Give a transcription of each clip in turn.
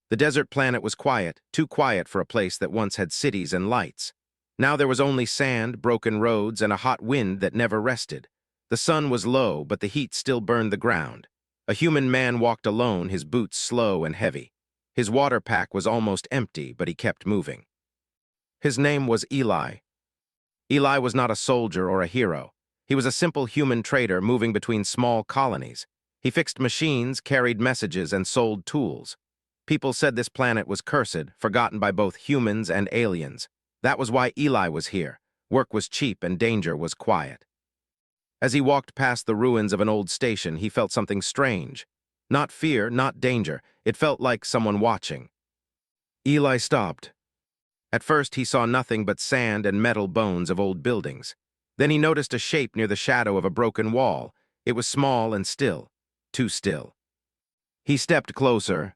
The desert planet was quiet, too quiet for a place that once had cities and lights. Now there was only sand, broken roads, and a hot wind that never rested. The sun was low, but the heat still burned the ground. A human man walked alone, his boots slow and heavy. His water pack was almost empty, but he kept moving. His name was Eli. Eli was not a soldier or a hero. He was a simple human trader moving between small colonies. He fixed machines, carried messages, and sold tools. People said this planet was cursed, forgotten by both humans and aliens. That was why Eli was here. Work was cheap and danger was quiet. As he walked past the ruins of an old station, he felt something strange. Not fear, not danger. It felt like someone watching. Eli stopped. At first, he saw nothing but sand and metal bones of old buildings. Then he noticed a shape near the shadow of a broken wall. It was small and still. Too still. He stepped closer.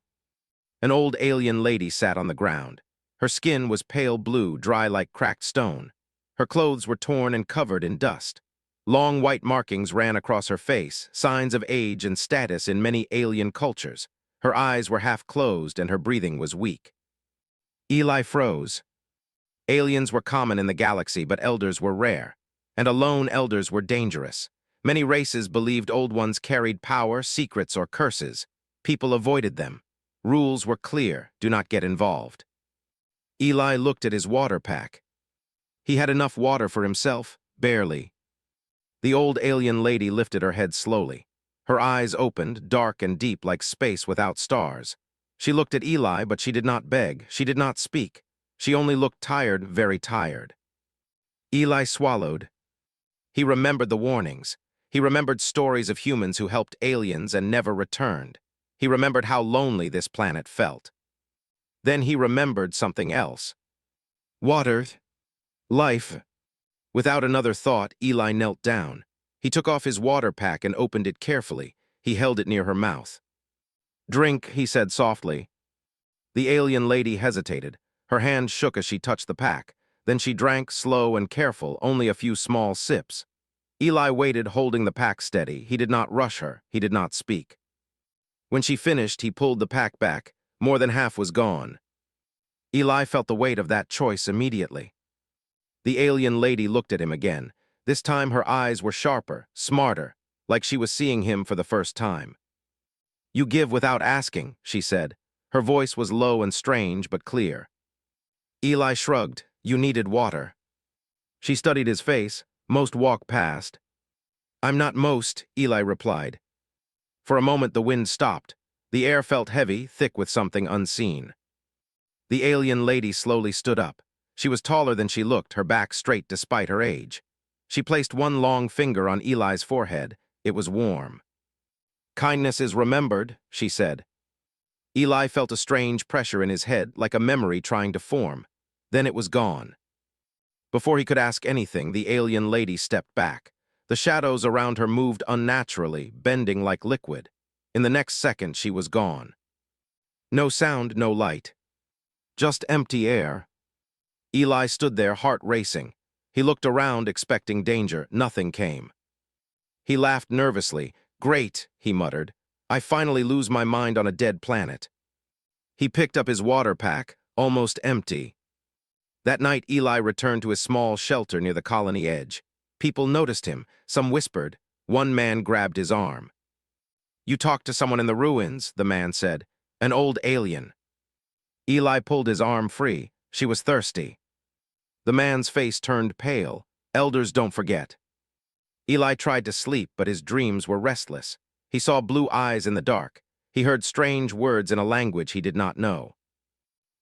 An old alien lady sat on the ground. Her skin was pale blue, dry like cracked stone. Her clothes were torn and covered in dust. Long white markings ran across her face, signs of age and status in many alien cultures. Her eyes were half closed and her breathing was weak. Eli froze. Aliens were common in the galaxy, but elders were rare. And alone elders were dangerous. Many races believed old ones carried power, secrets, or curses. People avoided them. Rules were clear: do not get involved. Eli looked at his water pack. He had enough water for himself, barely. The old alien lady lifted her head slowly. Her eyes opened, dark and deep like space without stars. She looked at Eli, but she did not beg. She did not speak. She only looked tired, very tired. Eli swallowed. He remembered the warnings. He remembered stories of humans who helped aliens and never returned. He remembered how lonely this planet felt. Then he remembered something else. Water. Life. Without another thought, Eli knelt down. He took off his water pack and opened it carefully. He held it near her mouth. "Drink," he said softly. The alien lady hesitated. Her hand shook as she touched the pack. Then she drank, slow and careful, only a few small sips. Eli waited, holding the pack steady. He did not rush her. He did not speak. When she finished, he pulled the pack back. More than half was gone. Eli felt the weight of that choice immediately. The alien lady looked at him again. This time her eyes were sharper, smarter, like she was seeing him for the first time. "You give without asking," she said. Her voice was low and strange, but clear. Eli shrugged. "You needed water." She studied his face. "Most walk past." "I'm not most," Eli replied. For a moment the wind stopped. The air felt heavy, thick with something unseen. The alien lady slowly stood up. She was taller than she looked, her back straight despite her age. She placed one long finger on Eli's forehead. It was warm. "Kindness is remembered," she said. Eli felt a strange pressure in his head, like a memory trying to form. Then it was gone. Before he could ask anything, the alien lady stepped back. The shadows around her moved unnaturally, bending like liquid. In the next second, she was gone. No sound, no light. Just empty air. Eli stood there, heart racing. He looked around, expecting danger. Nothing came. He laughed nervously. "Great," he muttered. "I finally lose my mind on a dead planet." He picked up his water pack, almost empty. That night, Eli returned to his small shelter near the colony edge. People noticed him. Some whispered. One man grabbed his arm. "You talked to someone in the ruins," the man said. "An old alien." Eli pulled his arm free. She was thirsty. The man's face turned pale. Elders don't forget. Eli tried to sleep, but his dreams were restless. He saw blue eyes in the dark. He heard strange words in a language he did not know.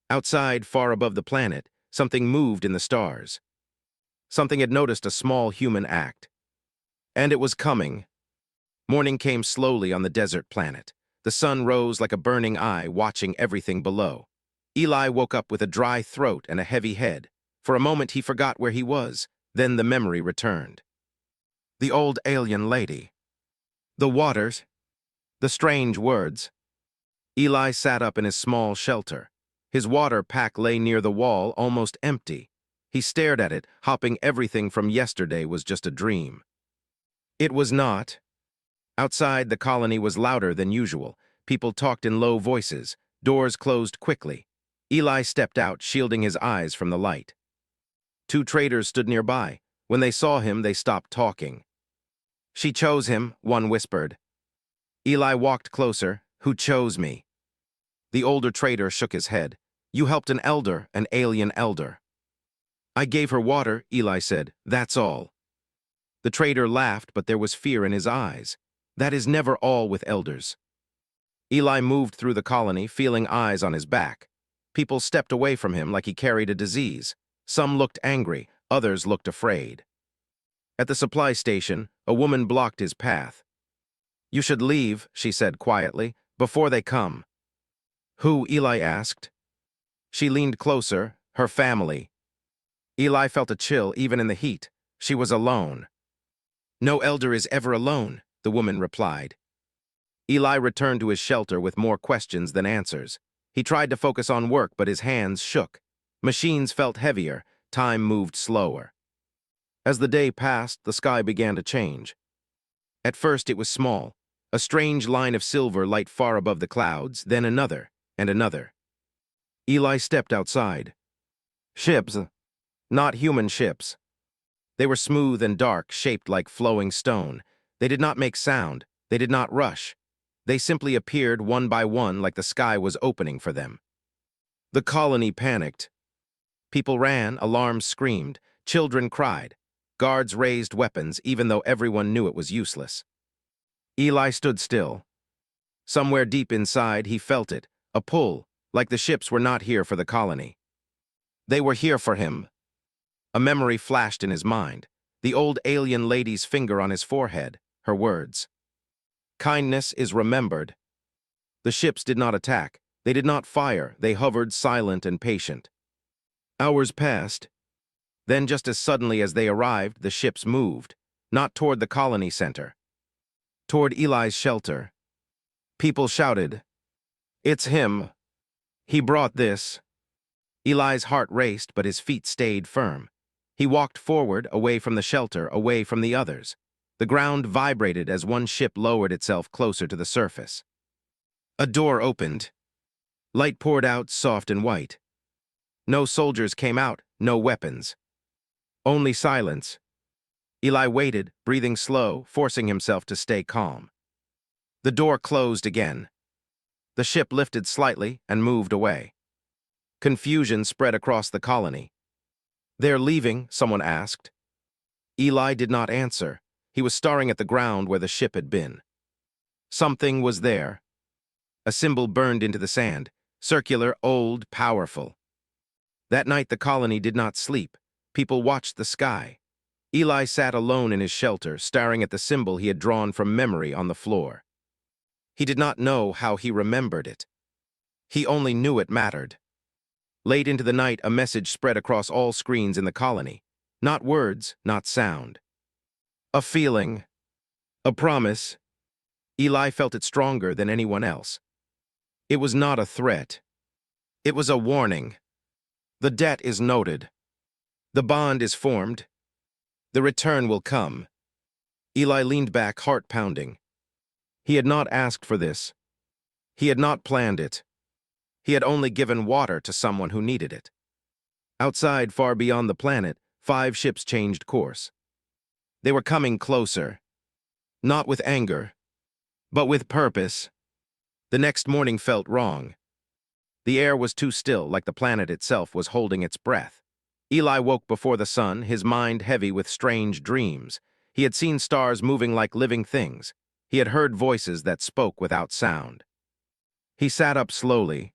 Outside, far above the planet, something moved in the stars. Something had noticed a small human act. And it was coming. Morning came slowly on the desert planet. The sun rose like a burning eye, watching everything below. Eli woke up with a dry throat and a heavy head. For a moment he forgot where he was. Then the memory returned. The old alien lady. The waters. The strange words. Eli sat up in his small shelter. His water pack lay near the wall, almost empty. He stared at it, hoping everything from yesterday was just a dream. It was not. Outside, the colony was louder than usual. People talked in low voices. Doors closed quickly. Eli stepped out, shielding his eyes from the light. Two traders stood nearby. When they saw him, they stopped talking. "She chose him," one whispered. Eli walked closer. "Who chose me?" The older trader shook his head. "You helped an elder, an alien elder." "I gave her water," Eli said. "That's all." The trader laughed, but there was fear in his eyes. "That is never all with elders." Eli moved through the colony, feeling eyes on his back. People stepped away from him like he carried a disease. Some looked angry, others looked afraid. At the supply station, a woman blocked his path. "You should leave," she said quietly, "before they come." "Who?" Eli asked. She leaned closer. "Her family." Eli felt a chill even in the heat. She was alone. "No elder is ever alone," the woman replied. Eli returned to his shelter with more questions than answers. He tried to focus on work, but his hands shook. Machines felt heavier. Time moved slower. As the day passed, the sky began to change. At first it was small, a strange line of silver light far above the clouds, then another, and another. Eli stepped outside. Ships. Not human ships. They were smooth and dark, shaped like flowing stone. They did not make sound. They did not rush. They simply appeared one by one like the sky was opening for them. The colony panicked. People ran, alarms screamed, children cried. Guards raised weapons, even though everyone knew it was useless. Eli stood still. Somewhere deep inside, he felt it, a pull, like the ships were not here for the colony. They were here for him. A memory flashed in his mind, the old alien lady's finger on his forehead, her words. "Kindness is remembered." The ships did not attack. They did not fire. They hovered silent and patient. Hours passed. Then, just as suddenly as they arrived, the ships moved, not toward the colony center, toward Eli's shelter. People shouted, "It's him. He brought this." Eli's heart raced, but his feet stayed firm. He walked forward, away from the shelter, away from the others. The ground vibrated as one ship lowered itself closer to the surface. A door opened. Light poured out, soft and white. No soldiers came out, no weapons. Only silence. Eli waited, breathing slow, forcing himself to stay calm. The door closed again. The ship lifted slightly and moved away. Confusion spread across the colony. "They're leaving?" someone asked. Eli did not answer. He was staring at the ground where the ship had been. Something was there. A symbol burned into the sand, circular, old, powerful. That night the colony did not sleep. People watched the sky. Eli sat alone in his shelter, staring at the symbol he had drawn from memory on the floor. He did not know how he remembered it. He only knew it mattered. Late into the night, a message spread across all screens in the colony. Not words, not sound. A feeling. A promise. Eli felt it stronger than anyone else. It was not a threat. It was a warning. The debt is noted. The bond is formed. The return will come. Eli leaned back, heart pounding. He had not asked for this. He had not planned it. He had only given water to someone who needed it. Outside, far beyond the planet, 5 ships changed course. They were coming closer. Not with anger, but with purpose. The next morning felt wrong. The air was too still, like the planet itself was holding its breath. Eli woke before the sun, his mind heavy with strange dreams. He had seen stars moving like living things. He had heard voices that spoke without sound. He sat up slowly.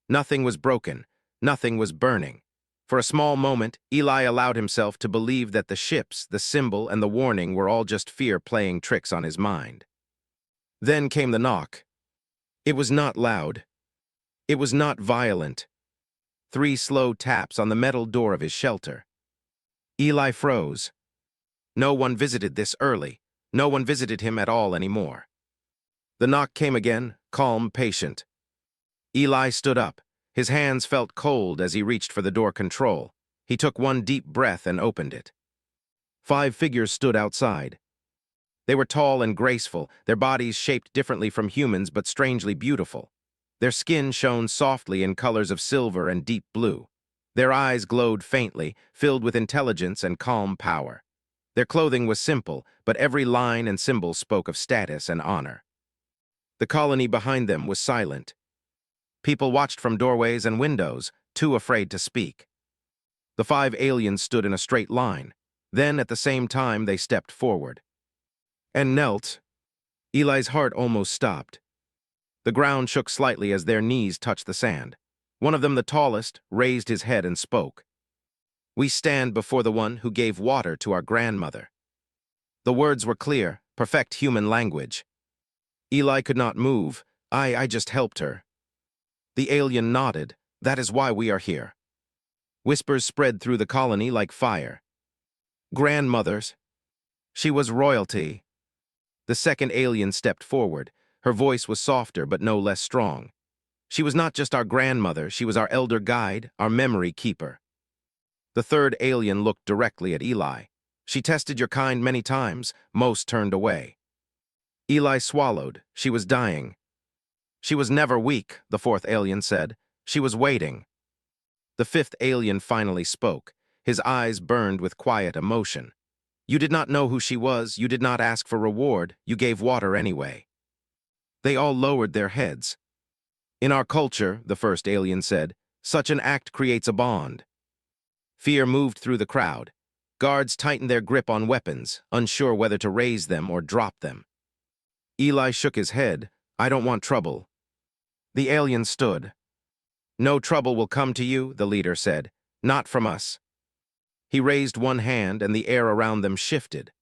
Nothing was broken. Nothing was burning. For a small moment, Eli allowed himself to believe that the ships, the symbol, and the warning were all just fear playing tricks on his mind. Then came the knock. It was not loud. It was not violent. 3 slow taps on the metal door of his shelter. Eli froze. No one visited this early. No one visited him at all anymore. The knock came again, calm, patient. Eli stood up. His hands felt cold as he reached for the door control. He took one deep breath and opened it. 5 figures stood outside. They were tall and graceful, their bodies shaped differently from humans but strangely beautiful. Their skin shone softly in colors of silver and deep blue. Their eyes glowed faintly, filled with intelligence and calm power. Their clothing was simple, but every line and symbol spoke of status and honor. The colony behind them was silent. People watched from doorways and windows, too afraid to speak. The 5 aliens stood in a straight line. Then, at the same time, they stepped forward. And knelt. Eli's heart almost stopped. The ground shook slightly as their knees touched the sand. One of them, the tallest, raised his head and spoke. "We stand before the one who gave water to our grandmother." The words were clear, perfect human language. Eli could not move. I just helped her." The alien nodded. "That is why we are here." Whispers spread through the colony like fire. "Grandmothers. She was royalty." The second alien stepped forward. Her voice was softer but no less strong. "She was not just our grandmother, she was our elder guide, our memory keeper." The third alien looked directly at Eli. "She tested your kind many times, most turned away." Eli swallowed. She was dying. "She was never weak," the fourth alien said. "She was waiting." The fifth alien finally spoke. His eyes burned with quiet emotion. "You did not know who she was, you did not ask for reward, you gave water anyway." They all lowered their heads. "In our culture," the first alien said, "such an act creates a bond." Fear moved through the crowd. Guards tightened their grip on weapons, unsure whether to raise them or drop them. Eli shook his head. "I don't want trouble." The alien stood. "No trouble will come to you," the leader said. "Not from us." He raised one hand and the air around them shifted.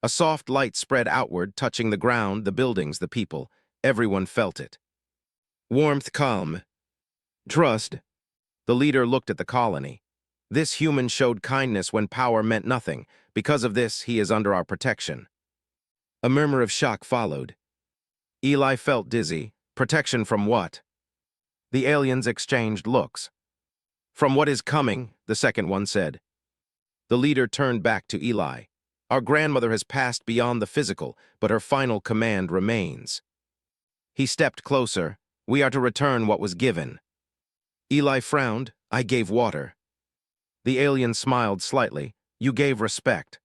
A soft light spread outward, touching the ground, the buildings, the people. Everyone felt it. Warmth, calm, trust. The leader looked at the colony. "This human showed kindness when power meant nothing. Because of this, he is under our protection." A murmur of shock followed. Eli felt dizzy. Protection from what? The aliens exchanged looks. "From what is coming," the second one said. The leader turned back to Eli. "Our grandmother has passed beyond the physical, but her final command remains." He stepped closer. "We are to return what was given." Eli frowned. "I gave water." The alien smiled slightly. "You gave respect."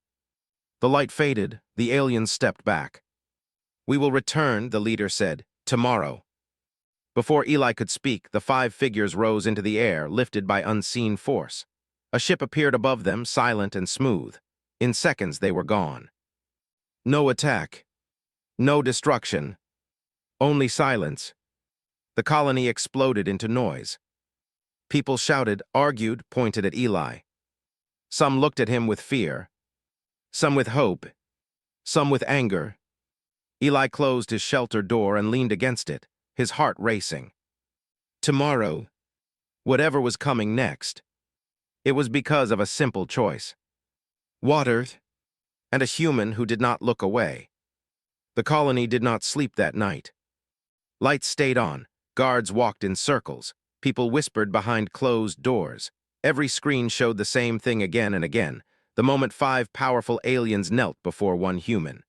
The light faded. The aliens stepped back. "We will return," the leader said, "tomorrow." Before Eli could speak, the 5 figures rose into the air, lifted by unseen force. A ship appeared above them, silent and smooth. In seconds, they were gone. No attack. No destruction. Only silence. The colony exploded into noise. People shouted, argued, pointed at Eli. Some looked at him with fear. Some with hope. Some with anger. Eli closed his shelter door and leaned against it, his heart racing. Tomorrow, whatever was coming next, it was because of a simple choice. Water, and a human who did not look away. The colony did not sleep that night. Lights stayed on, guards walked in circles, people whispered behind closed doors. Every screen showed the same thing again and again, the moment 5 powerful aliens knelt before one human.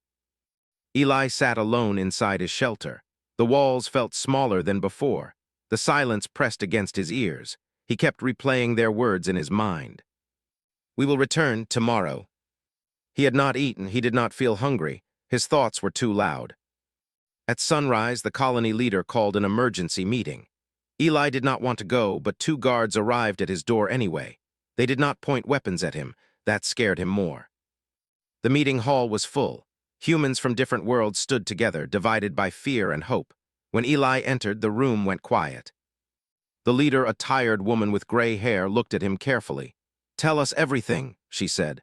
Eli sat alone inside his shelter. The walls felt smaller than before. The silence pressed against his ears. He kept replaying their words in his mind. "We will return tomorrow." He had not eaten, he did not feel hungry. His thoughts were too loud. At sunrise, the colony leader called an emergency meeting. Eli did not want to go, but 2 guards arrived at his door anyway. They did not point weapons at him. That scared him more. The meeting hall was full. Humans from different worlds stood together, divided by fear and hope. When Eli entered, the room went quiet. The leader, a tired woman with gray hair, looked at him carefully. "Tell us everything," she said.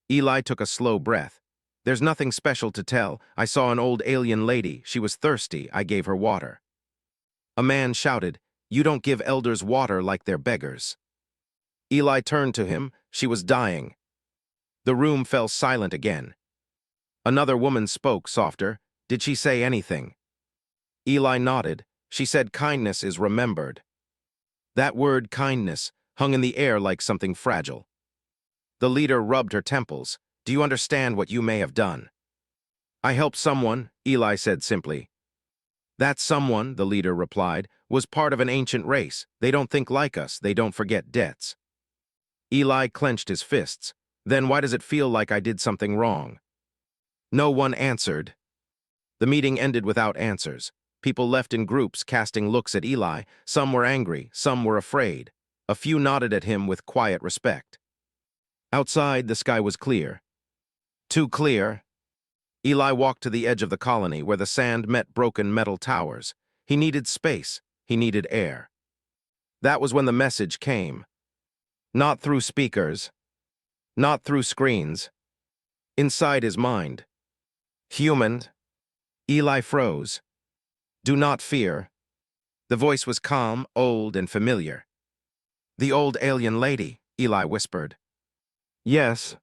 Eli took a slow breath. "There's nothing special to tell. I saw an old alien lady. She was thirsty. I gave her water." A man shouted, "You don't give elders water like they're beggars." Eli turned to him. She was dying. The room fell silent again. Another woman spoke, softer. "Did she say anything?" Eli nodded. "She said kindness is remembered." That word, kindness, hung in the air like something fragile. The leader rubbed her temples. "Do you understand what you may have done?" "I helped someone," Eli said simply. That someone, the leader replied, was part of an ancient race. They don't think like us. They don't forget debts. Eli clenched his fists. Then why does it feel like I did something wrong? No one answered. The meeting ended without answers. People left in groups, casting looks at Eli. Some were angry, some were afraid. A few nodded at him with quiet respect. Outside, the sky was clear. Too clear. Eli walked to the edge of the colony where the sand met broken metal towers. He needed space. He needed air. That was when the message came. Not through speakers. Not through screens. Inside his mind. Human. Eli froze. Do not fear. The voice was calm, old, and familiar. The old alien lady, Eli whispered. Yes.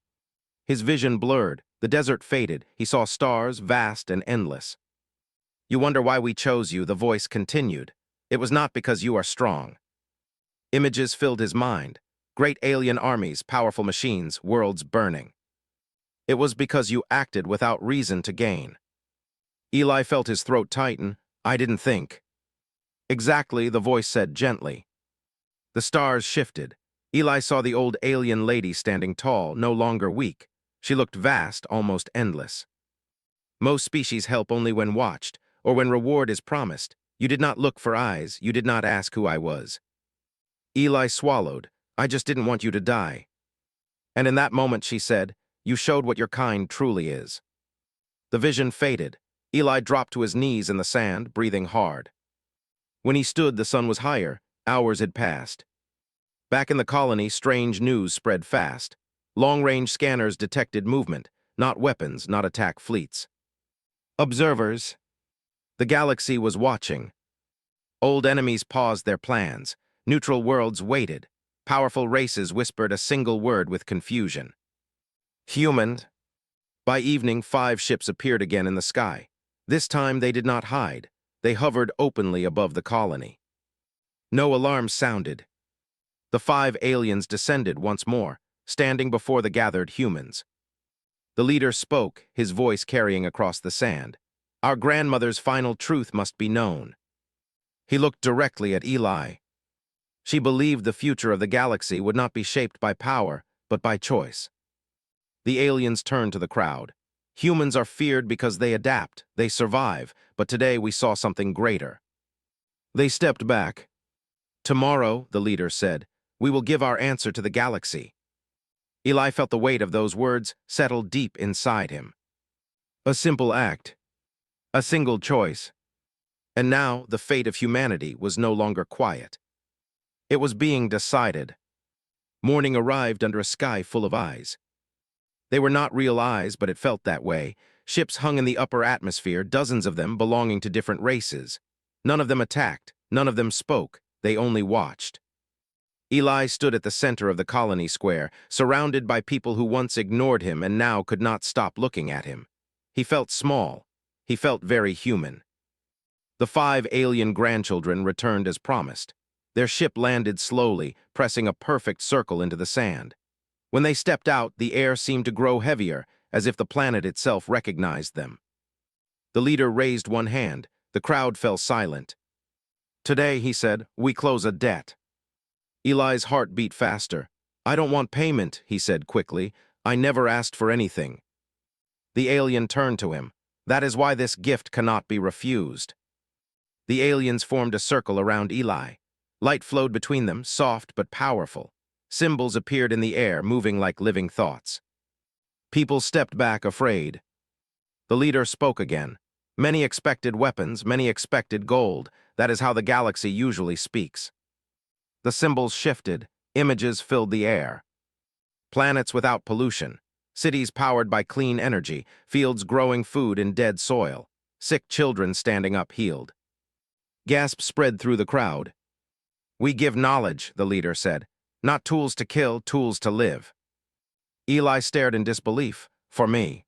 His vision blurred. The desert faded. He saw stars, vast and endless. You wonder why we chose you, the voice continued. It was not because you are strong. Images filled his mind. Great alien armies, powerful machines, worlds burning. It was because you acted without reason to gain. Eli felt his throat tighten. I didn't think. Exactly, the voice said gently. The stars shifted. Eli saw the old alien lady standing tall, no longer weak. She looked vast, almost endless. Most species help only when watched, or when reward is promised. You did not look for eyes. You did not ask who I was. Eli swallowed. I just didn't want you to die. And in that moment, she said, you showed what your kind truly is. The vision faded. Eli dropped to his knees in the sand, breathing hard. When he stood, the sun was higher. Hours had passed. Back in the colony, strange news spread fast. Long-range scanners detected movement, not weapons, not attack fleets. Observers. The galaxy was watching. Old enemies paused their plans. Neutral worlds waited. Powerful races whispered a single word with confusion. Human. By evening, 5 ships appeared again in the sky. This time they did not hide. They hovered openly above the colony. No alarm sounded. The 5 aliens descended once more, standing before the gathered humans. The leader spoke, his voice carrying across the sand. Our grandmother's final truth must be known. He looked directly at Eli. She believed the future of the galaxy would not be shaped by power, but by choice. The aliens turned to the crowd. Humans are feared because they adapt, they survive, but today we saw something greater. They stepped back. Tomorrow, the leader said, we will give our answer to the galaxy. Eli felt the weight of those words settle deep inside him. A simple act. A single choice. And now the fate of humanity was no longer quiet. It was being decided. Morning arrived under a sky full of eyes. They were not real eyes, but it felt that way. Ships hung in the upper atmosphere, dozens of them belonging to different races. None of them attacked, none of them spoke, they only watched. Eli stood at the center of the colony square, surrounded by people who once ignored him and now could not stop looking at him. He felt small. He felt very human. The 5 alien grandchildren returned as promised. Their ship landed slowly, pressing a perfect circle into the sand. When they stepped out, the air seemed to grow heavier, as if the planet itself recognized them. The leader raised one hand. The crowd fell silent. Today, he said, we close a debt. Eli's heart beat faster. I don't want payment, he said quickly. I never asked for anything. The alien turned to him. That is why this gift cannot be refused. The aliens formed a circle around Eli. Light flowed between them, soft but powerful. Symbols appeared in the air, moving like living thoughts. People stepped back, afraid. The leader spoke again. Many expected weapons, many expected gold. That is how the galaxy usually speaks. The symbols shifted. Images filled the air. Planets without pollution. Cities powered by clean energy. Fields growing food in dead soil. Sick children standing up healed. Gasps spread through the crowd. We give knowledge, the leader said. Not tools to kill, tools to live. Eli stared in disbelief. For me.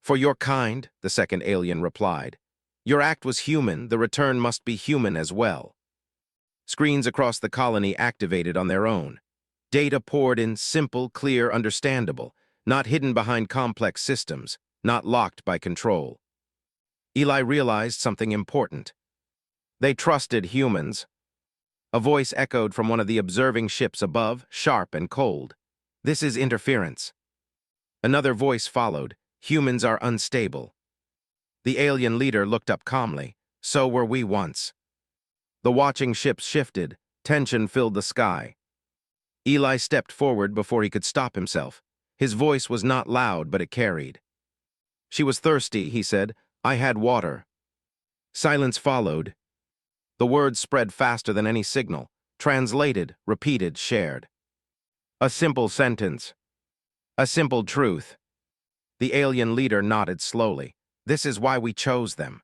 For your kind, the second alien replied. Your act was human, the return must be human as well. Screens across the colony activated on their own. Data poured in, simple, clear, understandable, not hidden behind complex systems, not locked by control. Eli realized something important. They trusted humans. A voice echoed from one of the observing ships above, sharp and cold. This is interference. Another voice followed. Humans are unstable. The alien leader looked up calmly. So were we once. The watching ships shifted. Tension filled the sky. Eli stepped forward before he could stop himself. His voice was not loud, but it carried. She was thirsty, he said. I had water. Silence followed. The words spread faster than any signal. Translated, repeated, shared. A simple sentence. A simple truth. The alien leader nodded slowly. This is why we chose them.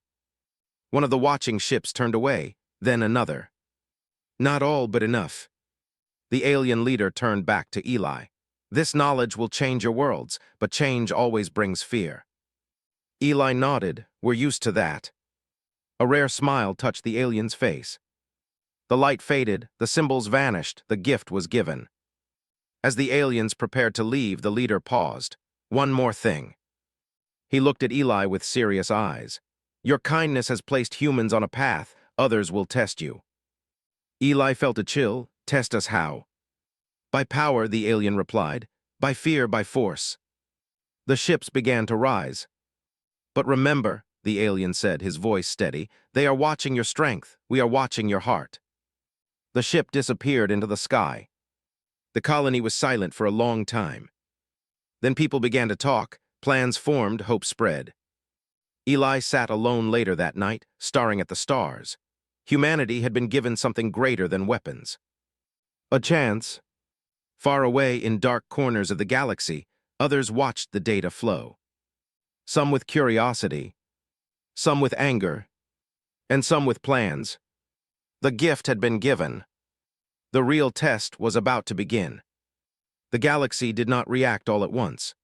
One of the watching ships turned away, then another. Not all, but enough. The alien leader turned back to Eli. This knowledge will change your worlds, but change always brings fear. Eli nodded. We're used to that. A rare smile touched the alien's face. The light faded, the symbols vanished, the gift was given. As the aliens prepared to leave, the leader paused. One more thing. He looked at Eli with serious eyes. Your kindness has placed humans on a path, others will test you. Eli felt a chill. Test us how? By power, the alien replied. By fear, by force. The ships began to rise. But remember, the alien said, his voice steady, they are watching your strength, we are watching your heart. The ship disappeared into the sky. The colony was silent for a long time. Then people began to talk, plans formed, hope spread. Eli sat alone later that night, staring at the stars. Humanity had been given something greater than weapons. A chance. Far away in dark corners of the galaxy, others watched the data flow. Some with curiosity, some with anger, and some with plans. The gift had been given. The real test was about to begin. The galaxy did not react all at once.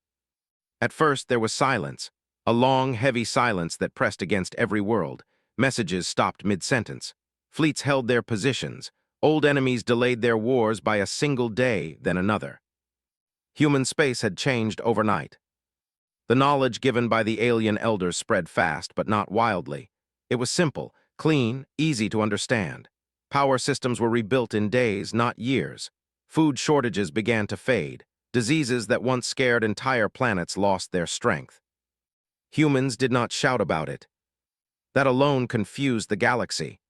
At first there was silence, a long, heavy silence that pressed against every world. Messages stopped mid-sentence. Fleets held their positions. Old enemies delayed their wars by a single day, then another. Human space had changed overnight. The knowledge given by the alien elders spread fast, but not wildly. It was simple, clean, easy to understand. Power systems were rebuilt in days, not years. Food shortages began to fade. Diseases that once scared entire planets lost their strength. Humans did not shout about it. That alone confused the galaxy.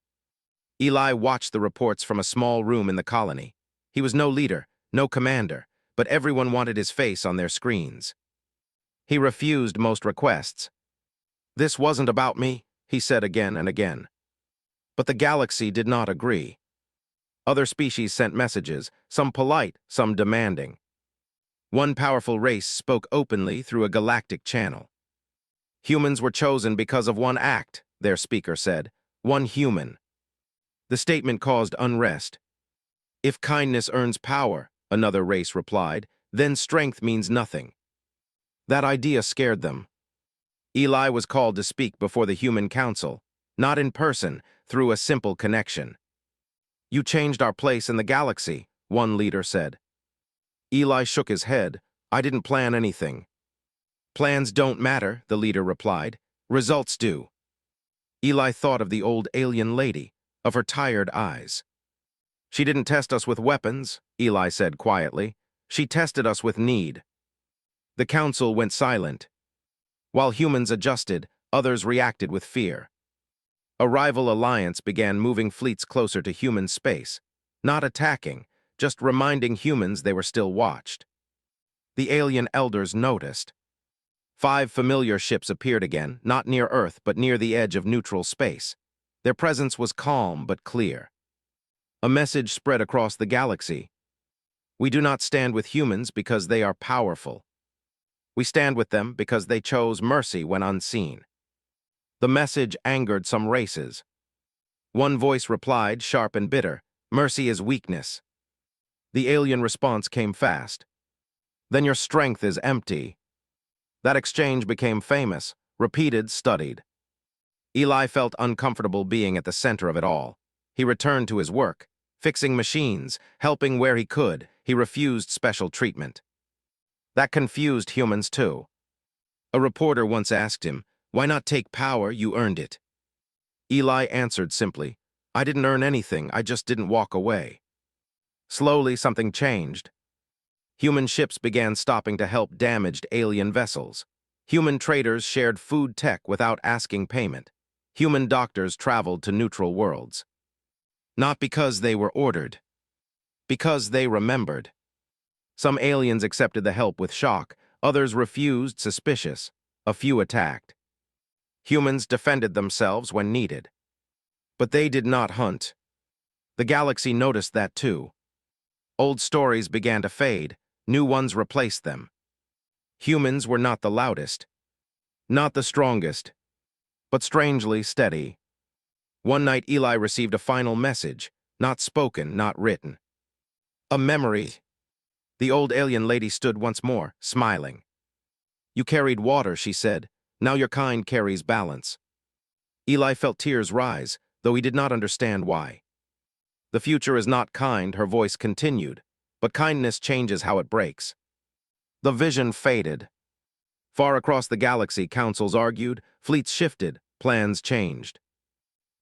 Eli watched the reports from a small room in the colony. He was no leader, no commander, but everyone wanted his face on their screens. He refused most requests. This wasn't about me, he said again and again. But the galaxy did not agree. Other species sent messages, some polite, some demanding. One powerful race spoke openly through a galactic channel. Humans were chosen because of one act, their speaker said, one human. The statement caused unrest. If kindness earns power, another race replied, then strength means nothing. That idea scared them. Eli was called to speak before the human council, not in person, through a simple connection. You changed our place in the galaxy, one leader said. Eli shook his head. I didn't plan anything. Plans don't matter, the leader replied. Results do. Eli thought of the old alien lady, of her tired eyes. She didn't test us with weapons, Eli said quietly. She tested us with need. The council went silent. While humans adjusted, others reacted with fear. A rival alliance began moving fleets closer to human space, not attacking, just reminding humans they were still watched. The alien elders noticed. 5 familiar ships appeared again, not near Earth, but near the edge of neutral space. Their presence was calm but clear. A message spread across the galaxy. We do not stand with humans because they are powerful. We stand with them because they chose mercy when unseen. The message angered some races. One voice replied, sharp and bitter, mercy is weakness. The alien response came fast. Then your strength is empty. That exchange became famous, repeated, studied. Eli felt uncomfortable being at the center of it all. He returned to his work, fixing machines, helping where he could. He refused special treatment. That confused humans too. A reporter once asked him, why not take power? You earned it. Eli answered simply, I didn't earn anything, I just didn't walk away. Slowly, something changed. Human ships began stopping to help damaged alien vessels. Human traders shared food tech without asking payment. Human doctors traveled to neutral worlds. Not because they were ordered, because they remembered. Some aliens accepted the help with shock, others refused, suspicious. A few attacked. Humans defended themselves when needed. But they did not hunt. The galaxy noticed that too. Old stories began to fade, new ones replaced them. Humans were not the loudest, not the strongest, but strangely steady. One night Eli received a final message, not spoken, not written. A memory. The old alien lady stood once more, smiling. You carried water, she said. Now your kind carries balance. Eli felt tears rise, though he did not understand why. The future is not kind, her voice continued, but kindness changes how it breaks. The vision faded. Far across the galaxy, councils argued, fleets shifted, plans changed.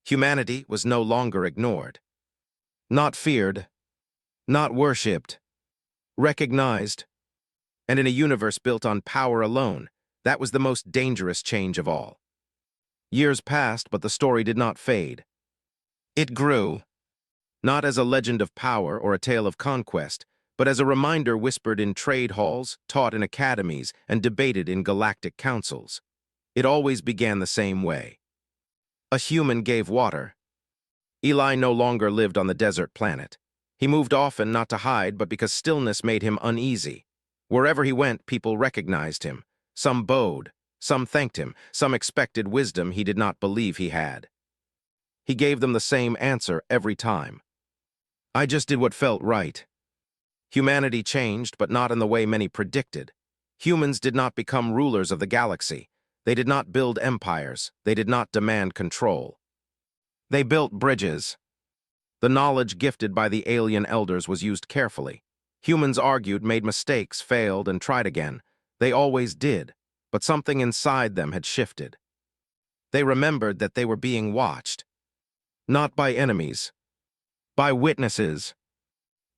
Humanity was no longer ignored. Not feared, not worshipped, recognized. And in a universe built on power alone, that was the most dangerous change of all. Years passed, but the story did not fade. It grew, not as a legend of power or a tale of conquest, but as a reminder whispered in trade halls, taught in academies, and debated in galactic councils. It always began the same way. A human gave water. Eli no longer lived on the desert planet. He moved often not to hide, but because stillness made him uneasy. Wherever he went, people recognized him. Some bowed, some thanked him, some expected wisdom he did not believe he had. He gave them the same answer every time. I just did what felt right. Humanity changed, but not in the way many predicted. Humans did not become rulers of the galaxy. They did not build empires. They did not demand control. They built bridges. The knowledge gifted by the alien elders was used carefully. Humans argued, made mistakes, failed, and tried again. They always did, but something inside them had shifted. They remembered that they were being watched. Not by enemies, by witnesses.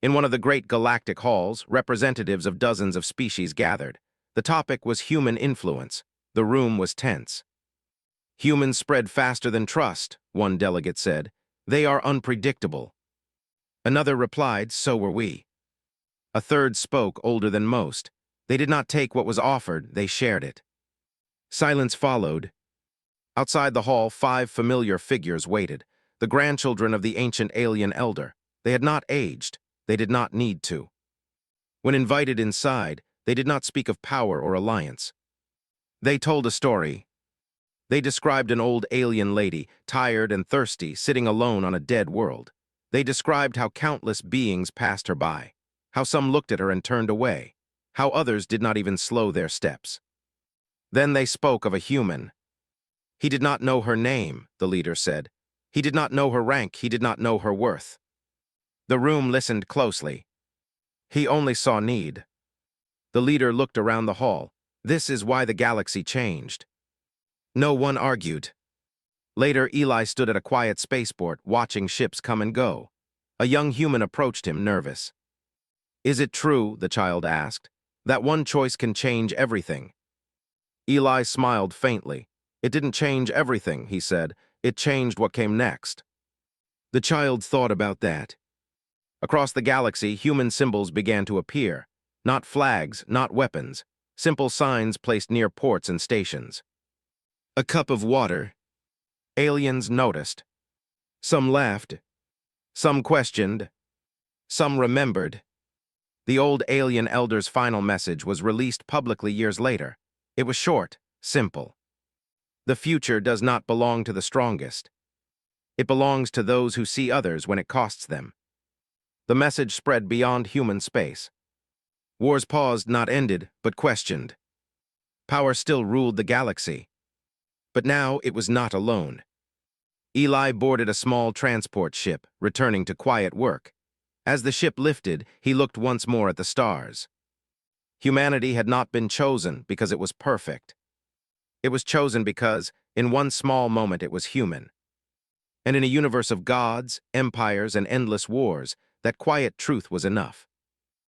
In one of the great galactic halls, representatives of dozens of species gathered. The topic was human influence. The room was tense. Humans spread faster than trust, one delegate said. They are unpredictable. Another replied, so were we. A third spoke, older than most. They did not take what was offered, they shared it. Silence followed. Outside the hall, 5 familiar figures waited, the grandchildren of the ancient alien elder. They had not aged. They did not need to. When invited inside, they did not speak of power or alliance. They told a story. They described an old alien lady, tired and thirsty, sitting alone on a dead world. They described how countless beings passed her by, how some looked at her and turned away, how others did not even slow their steps. Then they spoke of a human. He did not know her name, the leader said. He did not know her rank, he did not know her worth. The room listened closely. He only saw need. The leader looked around the hall. This is why the galaxy changed. No one argued. Later, Eli stood at a quiet spaceport, watching ships come and go. A young human approached him, nervous. Is it true, the child asked, that one choice can change everything? Eli smiled faintly. It didn't change everything, he said. It changed what came next. The child thought about that. Across the galaxy, human symbols began to appear. Not flags, not weapons. Simple signs placed near ports and stations. A cup of water. Aliens noticed. Some laughed. Some questioned. Some remembered. The old alien elder's final message was released publicly years later. It was short, simple. The future does not belong to the strongest. It belongs to those who see others when it costs them. The message spread beyond human space. Wars paused, not ended, but questioned. Power still ruled the galaxy. But now it was not alone. Eli boarded a small transport ship, returning to quiet work. As the ship lifted, he looked once more at the stars. Humanity had not been chosen because it was perfect. It was chosen because, in one small moment, it was human. And in a universe of gods, empires, and endless wars, that quiet truth was enough.